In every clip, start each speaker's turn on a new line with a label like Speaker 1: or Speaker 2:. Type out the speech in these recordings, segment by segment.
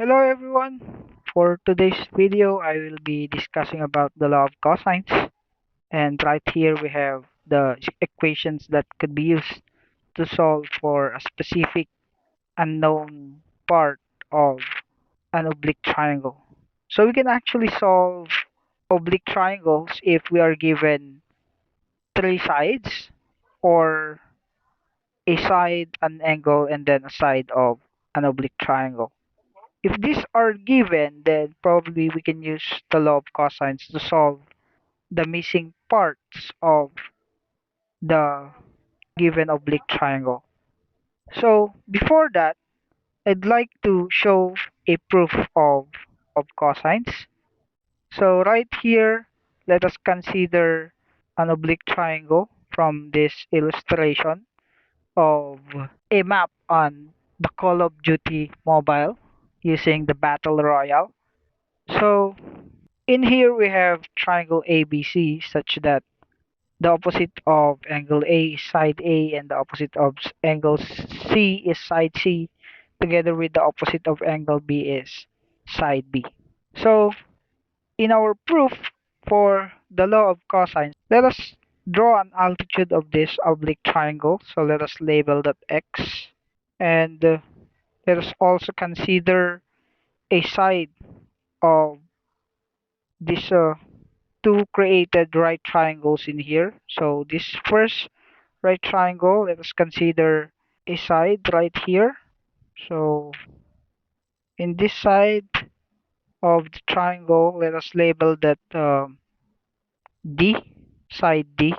Speaker 1: Hello everyone. For today's video, I will be discussing about the law of cosines. And right here we have the equations that could be used to solve for a specific unknown part of an oblique triangle. So we can actually solve oblique triangles if we are given three sides or a side, an angle, and then a side of an oblique triangle. If these are given, then probably we can use the law of cosines to solve the missing parts of the given oblique triangle. So before that, I'd like to show a proof of cosines. So right here, let us consider an oblique triangle from this illustration of a map on the Call of Duty mobile using the Battle Royale. So in here we have triangle ABC such that the opposite of angle A is side A and the opposite of angle C is side C together with the opposite of angle B is side B. So in our proof for the law of cosines, let us draw an altitude of this oblique triangle. So let us label that X, and let us also consider a side of this two created right triangles in here. So this first right triangle, let us consider a side right here. So in this side of the triangle, let us label that D, side D.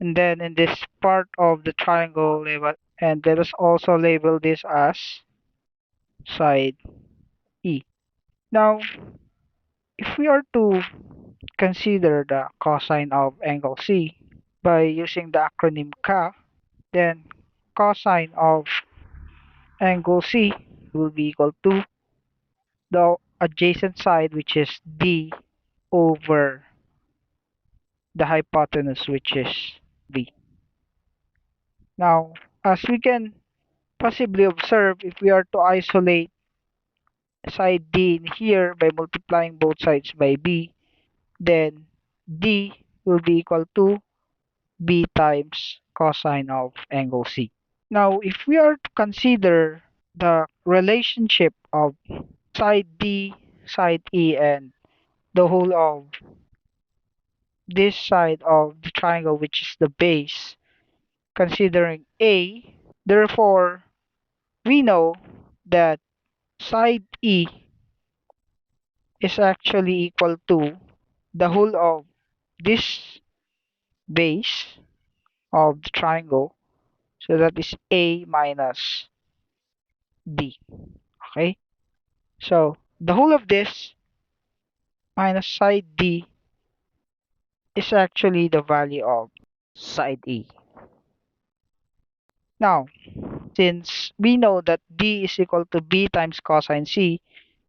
Speaker 1: And then in this part of the triangle, and let us also label this as side E. Now, if we are to consider the cosine of angle C by using the acronym CA, then cosine of angle C will be equal to the adjacent side, which is D, over the hypotenuse, which is B. Now, as we can possibly observe, if we are to isolate side D in here by multiplying both sides by B, then D will be equal to B times cosine of angle C. Now, if we are to consider the relationship of side D, side E, and the whole of this side of the triangle, which is the base, considering A, therefore, we know that side E is actually equal to the whole of this base of the triangle. So that is A minus D. Okay? So the whole of this minus side D is actually the value of side E. Now, since we know that D is equal to B times cosine C,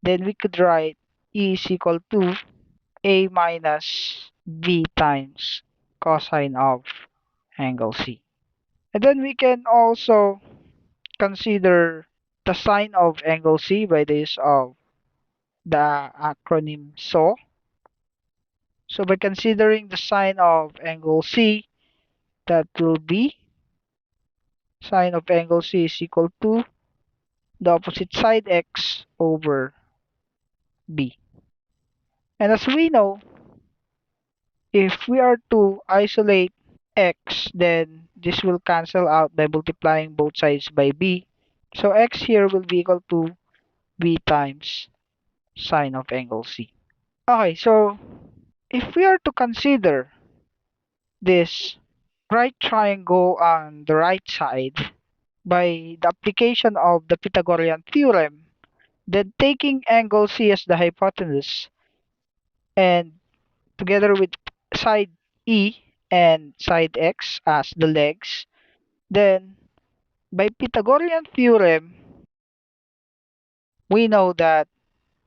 Speaker 1: then we could write E is equal to A minus B times cosine of angle C. And then we can also consider the sine of angle C by the use of the acronym SAW. So by considering the sine of angle C, that will be sine of angle C is equal to the opposite side X over B. And as we know, if we are to isolate X, then this will cancel out by multiplying both sides by B. So X here will be equal to B times sine of angle C. Okay, so if we are to consider this right triangle on the right side by the application of the Pythagorean theorem, then taking angle C as the hypotenuse and together with side E and side X as the legs, then by Pythagorean theorem, we know that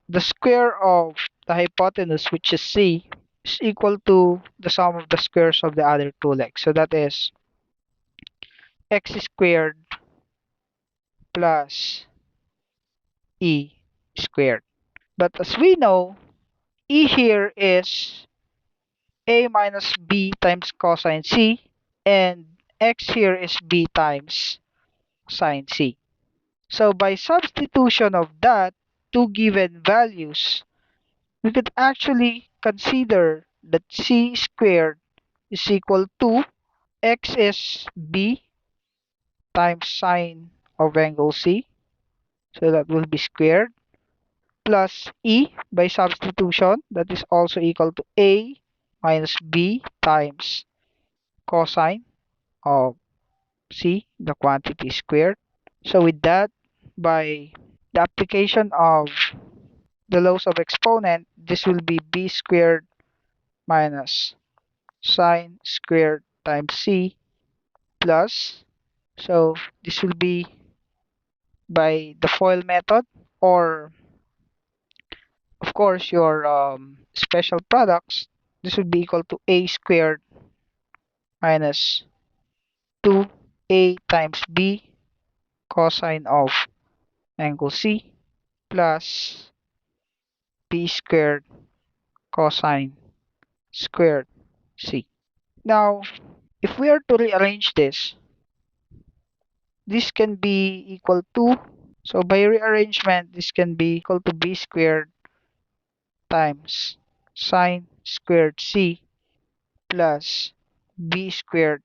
Speaker 1: the square of the hypotenuse, which is C, is equal to the sum of the squares of the other two legs. So that is x squared plus E squared. But as we know, E here is A minus B times cosine C, and X here is B times sine C. So by substitution of that two given values, we could actually consider that C squared is equal to X is B times sine of angle C. So that will be squared plus E by substitution, that is also equal to A minus B times cosine of C, the quantity squared. So with that, by the application of the laws of exponent, this will be B squared minus sine squared times C plus, so this will be by the FOIL method, or of course your special products, this would be equal to A squared minus 2A times B cosine of angle C plus B squared cosine squared C. Now, if we are to rearrange this can be equal to, so by rearrangement, this can be equal to B squared times sine squared C plus B squared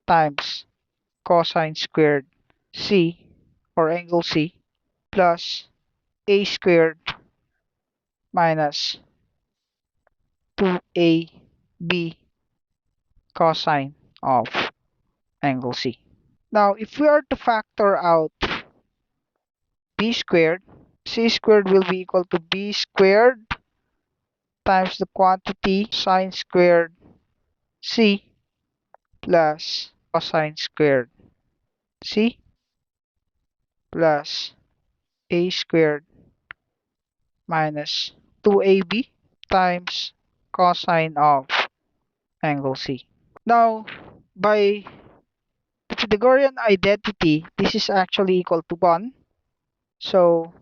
Speaker 1: times cosine squared C, or angle C, plus A squared minus 2AB cosine of angle C. Now, if we are to factor out B squared, C squared will be equal to B squared times the quantity sine squared C plus cosine squared C plus A squared minus 2AB times cosine of angle C. Now, by the Pythagorean identity, this is actually equal to 1. So,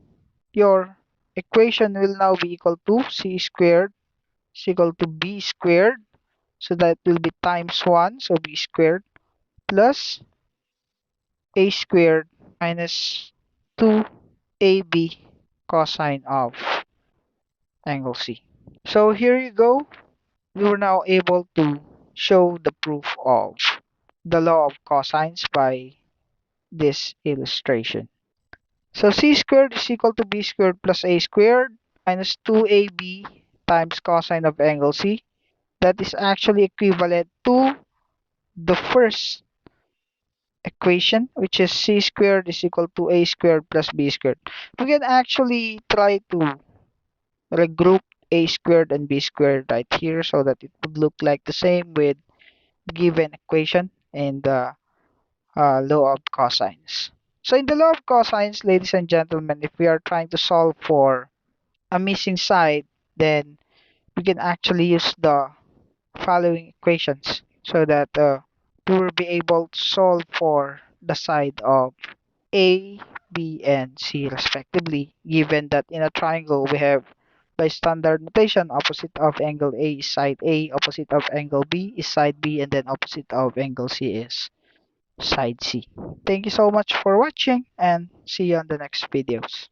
Speaker 1: your equation will now be equal to C squared is equal to B squared. So, that will be times 1. So, B squared plus A squared minus 2AB cosine of angle C. So, here you go. We were now able to show the proof of the law of cosines by this illustration. So C squared is equal to B squared plus A squared minus 2AB times cosine of angle C. That is actually equivalent to the first equation, which is C squared is equal to A squared plus B squared. We can actually try to regroup A squared and B squared right here so that it would look like the same with given equation in the law of cosines. So in the law of cosines, ladies and gentlemen, if we are trying to solve for a missing side, then we can actually use the following equations so that we will be able to solve for the side of A, B, and C respectively, given that in a triangle we have by standard notation opposite of angle A is side A, opposite of angle B is side B, and then opposite of angle C is side C. Thank you so much for watching and see you on the next videos.